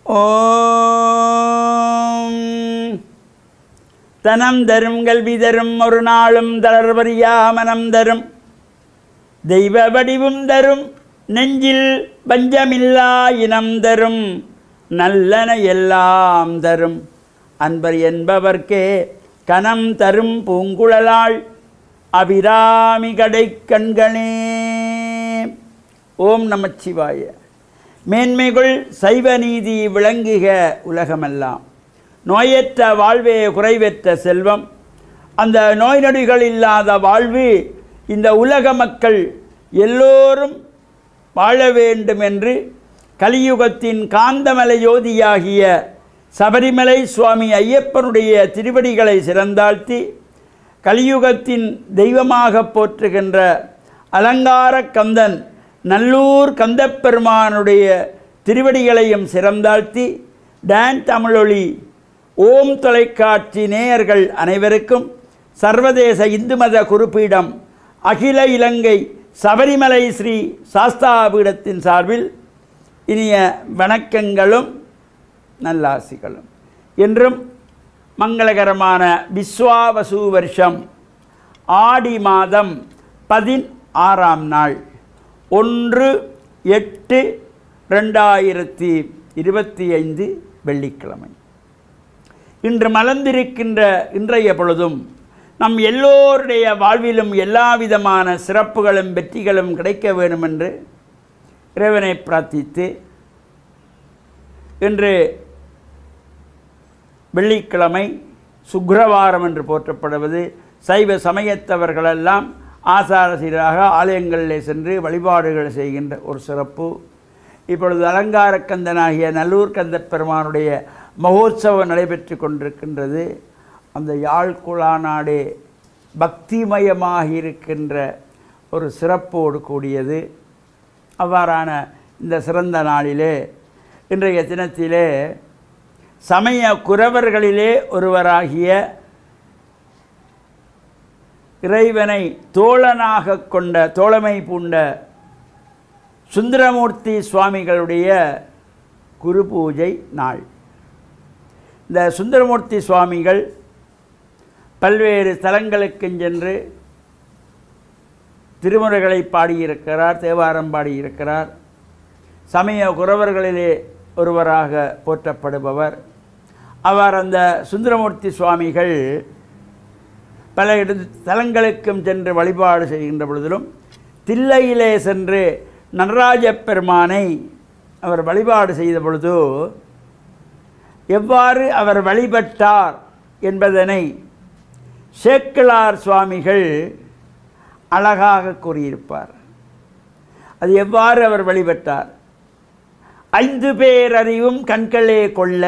ஓம் தனம் தரும் கல்வி தரும் ஒரு நாளும் தளர்வறியா மனம் தரும் தெய்வ வடிவும் தரும் நெஞ்சில் பஞ்சமில்லா இனம் தரும் நல்லன எல்லாம் தரும் அன்பர் என்பவர்க்கே கனம் தரும் பூங்குழலாள் அபிராமி கடை கண்களே. ஓம் நமச்சிவாய. மேன்மைகள் சைவ நீதி விளங்குக உலகமெல்லாம். நோயற்ற வாழ்வே குறைவற்ற செல்வம். அந்த நோய் நொடிகள் இல்லாத வாழ்வு இந்த உலக மக்கள் எல்லோரும் வாழ வேண்டும் என்று கலியுகத்தின் காந்தமலை யோதியாகிய சபரிமலை சுவாமி ஐயப்பனுடைய திருவடிகளை சிறந்தாழ்த்தி கலியுகத்தின் தெய்வமாக போற்றுகின்ற அலங்கார கந்தன் நல்லூர் கந்தப்பெருமானுடைய திருவடிகளையும் சிறந்தாழ்த்தி டான் தமிழொலி ஓம் தொலைக்காட்சி நேயர்கள் அனைவருக்கும் சர்வதேச இந்து மத குறிப்பீடம் அகில இலங்கை சபரிமலை ஸ்ரீ சாஸ்தாபீடத்தின் சார்பில் இனிய வணக்கங்களும் நல்லாசிகளும். என்றும் மங்களகரமான விஸ்வாவசு வருஷம் ஆடி மாதம் 16ஆம் நாள் 1/8/2025 வெள்ளிக்கிழமை. இன்று மலர்ந்திருக்கின்ற இன்றைய பொழுதும் நம் எல்லோருடைய வாழ்விலும் எல்லா விதமான சிறப்புகளும் வெற்றிகளும் கிடைக்க வேண்டும் என்று இறைவனை பிரார்த்தித்து இன்று வெள்ளிக்கிழமை சுக்கிரவாரம் என்று போற்றப்படுவது சைவ சமயத்தவர்களெல்லாம் ஆசாரசீராக ஆலயங்களிலே சென்று வழிபாடுகள் செய்கின்ற ஒரு சிறப்பு. இப்பொழுது அலங்கார கந்தனாகிய நல்லூர் கந்தப்பெருமானுடைய மகோத்சவம் நடைபெற்று கொண்டிருக்கின்றது. அந்த யாழ்குழாநாடே பக்திமயமாக இருக்கின்ற ஒரு சிறப்போடு கூடியது. அவ்வாறான இந்த சிறந்த நாளிலே இன்றைய தினத்திலே சமய குரவர்களிலே ஒருவராகிய இறைவனை தோழனாக கொண்ட தோழமை பூண்ட சுந்தரமூர்த்தி சுவாமிகளுடைய குரு பூஜை நாள். இந்த சுந்தரமூர்த்தி சுவாமிகள் பல்வேறு தலங்களுக்கு சென்று திருமுறைகளை பாடியிருக்கிறார், தேவாரம் பாடியிருக்கிறார். சமய குரவர்களிலே ஒருவராக போற்றப்படுபவர் அவர். அந்த சுந்தரமூர்த்தி சுவாமிகள் பல தலங்களுக்கும் சென்று வழிபாடு செய்கின்ற பொழுதிலும் தில்லையிலே சென்று நடராஜ பெருமானை அவர் வழிபாடு செய்த பொழுது எவ்வாறு அவர் வழிபட்டார் என்பதனை சேக்கிழார் சுவாமிகள் அழகாக கூறியிருப்பார். அது எவ்வாறு அவர் வழிபட்டார்? 5 பேர் அறிவும் கண்களே கொள்ள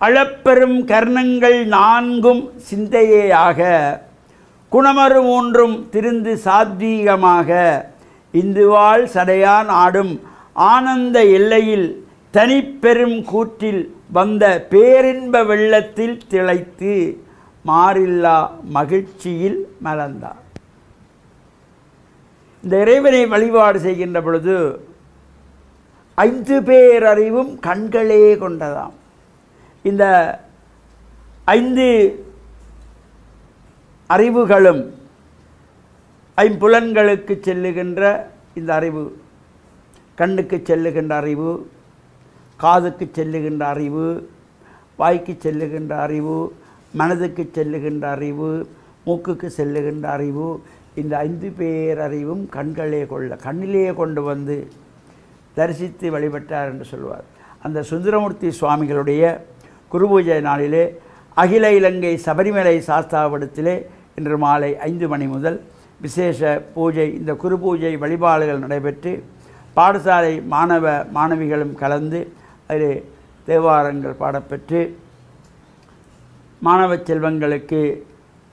அளப்பெரும் கர்ணங்கள் 4ம் சிந்தையேயாக குணமறு 3ம் திருந்து சாத்வீகமாக இந்துவாள் சடையான் ஆடும் ஆனந்த எல்லையில் தனிப்பெரும் கூற்றில் வந்த பேரின்ப வெள்ளத்தில் திளைத்து மாறில்லா மகிழ்ச்சியில் மலர்ந்தார். இந்த இறைவனை வழிபாடு செய்கின்ற பொழுது 5 பேர் அறிவும் கண்களே கொண்டதாம். இந்த 5 அறிவுகளும் ஐம்புலன்களுக்கு செல்லுகின்ற இந்த அறிவு, கண்ணுக்கு செல்லுகின்ற அறிவு, காதுக்கு செல்லுகின்ற அறிவு, வாய்க்கு செல்லுகின்ற அறிவு, மனதுக்கு செல்லுகின்ற அறிவு, மூக்குக்கு செல்லுகின்ற அறிவு, இந்த 5 பேர் அறிவும் கண்களே கொள்ள கண்ணிலே கொண்டு வந்து தரிசித்து வழிபட்டார் என்று சொல்வார். அந்த சுந்தரமூர்த்தி சுவாமிகளுடைய குருபூஜை நாளிலே அகில இலங்கை சபரிமலை சாஸ்தாபீடத்திலே இன்று மாலை 5 மணி முதல் விசேஷ பூஜை, இந்த குரு பூஜை வழிபாடுகள் நடைபெற்று பாடசாலை மாணவ மாணவிகளும் கலந்து அதில் தேவாரங்கள் பாடப்பெற்று மாணவ செல்வங்களுக்கு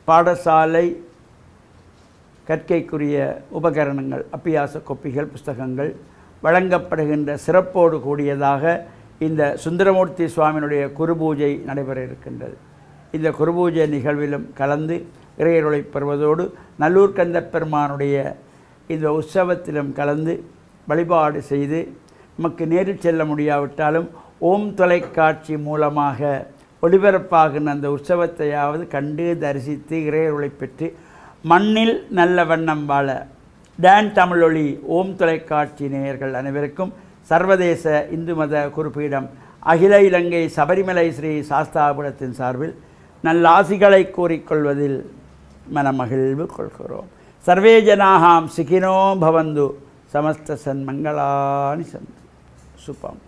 பாடசாலை கற்கைக்குரிய உபகரணங்கள், அப்பியாச கொப்பிகள், புஸ்தகங்கள் வழங்கப்படுகின்ற சிறப்போடு கூடியதாக இந்த சுந்தரமூர்த்தி சுவாமியினுடைய குருபூஜை நடைபெற இருக்கின்றது. இந்த குருபூஜை நிகழ்விலும் கலந்து இறையருளை பெறுவதோடு நல்லூர் கந்தப்பெருமானுடைய இந்த உற்சவத்திலும் கலந்து வழிபாடு செய்து நமக்கு நேரில் செல்ல முடியாவிட்டாலும் ஓம் தொலைக்காட்சி மூலமாக ஒளிபரப்பாகின அந்த உற்சவத்தையாவது கண்டு தரிசித்து இறையருளை பெற்று மண்ணில் நல்ல வண்ணம் வாழ டான் தமிழொலி ஓம் தொலைக்காட்சி நேயர்கள் அனைவருக்கும் சர்வதேச இந்து மத குறிப்பீடம் அகில இலங்கை சபரிமலை ஸ்ரீ சாஸ்தாபுரத்தின் சார்பில் நல்லாசிகளை கூறிக்கொள்வதில் மனமகிழ்வு கொள்கிறோம். சர்வே ஜனாகாம் சுகினோ பவந்து சமஸ்த சன்மங்களானி சந்து சுபம்.